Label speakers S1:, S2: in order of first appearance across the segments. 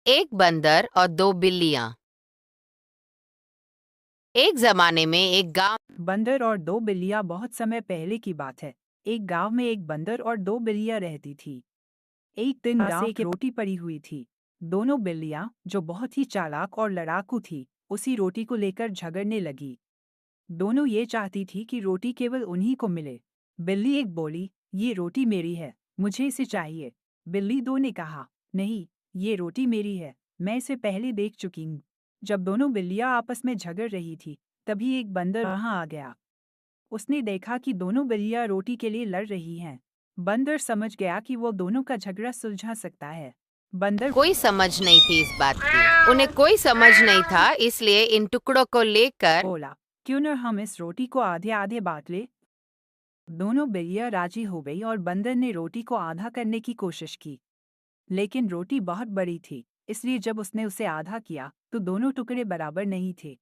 S1: एक बंदर और दो बिल्लियां। एक जमाने में एक गांव।
S2: बंदर और दो बिल्लियां। बहुत समय पहले की बात है। एक गांव में एक बंदर और दो बिल्लियां रहती थी। एक दिन गांव की रोटी पड़ी हुई थी। दोनों बिल्लियां, जो बहुत ही चालाक और लड़ाकू थी, उसी रोटी को लेकर झगड़ने लगी। दोनों ये चाहती थी कि रोटी केवल उन्हीं को मिले। बिल्ली एक बोली, ये रोटी मेरी है, मुझे इसे चाहिए। बिल्ली दो ने कहा, नहीं, ये रोटी मेरी है, मैं इसे पहले देख चुकी हूँ। जब दोनों बिल्लियां आपस में झगड़ रही थी, तभी एक बंदर वहां आ गया। उसने देखा कि दोनों बिल्लियां रोटी के लिए लड़ रही हैं। बंदर समझ गया कि वो दोनों का झगड़ा सुलझा सकता है। बंदर
S1: कोई समझ नहीं थी इस बात की, उन्हें कोई समझ नहीं था, इसलिए इन टुकड़ों को लेकर
S2: बोला, क्यों न हम इस रोटी को आधे आधे बांट ले। दोनों बिल्लियां राजी हो गई और बंदर ने रोटी को आधा करने की कोशिश की। लेकिन रोटी बहुत बड़ी थी, इसलिए जब उसने उसे आधा किया तो दोनों टुकड़े बराबर नहीं थे।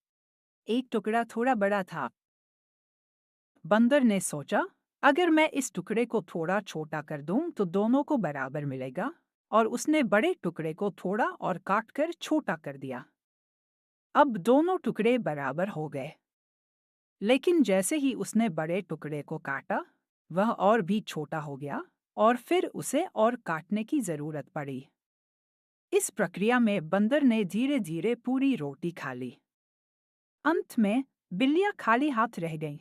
S2: एक टुकड़ा थोड़ा बड़ा था। बंदर ने सोचा, अगर मैं इस टुकड़े को थोड़ा छोटा कर दूं तो दोनों को बराबर मिलेगा। और उसने बड़े टुकड़े को थोड़ा और काटकर छोटा कर दिया। अब दोनों टुकड़े बराबर हो गए। लेकिन जैसे ही उसने बड़े टुकड़े को काटा, वह और भी छोटा हो गया और फिर उसे और काटने की जरूरत पड़ी। इस प्रक्रिया में बंदर ने धीरे धीरे पूरी रोटी खा ली। अंत में बिल्लियां खाली हाथ रह गईं।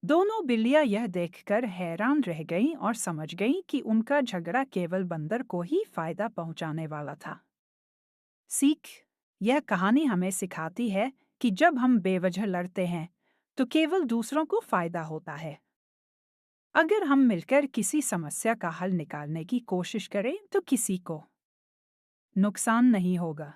S2: दोनों बिल्लियां यह देखकर हैरान रह गईं और समझ गईं कि उनका झगड़ा केवल बंदर को ही फायदा पहुंचाने वाला था। सीख, यह कहानी हमें सिखाती है कि जब हम बेवजह लड़ते हैं तो केवल दूसरों को फायदा होता है। अगर हम मिलकर किसी समस्या का हल निकालने की कोशिश करें तो किसी को नुकसान नहीं होगा।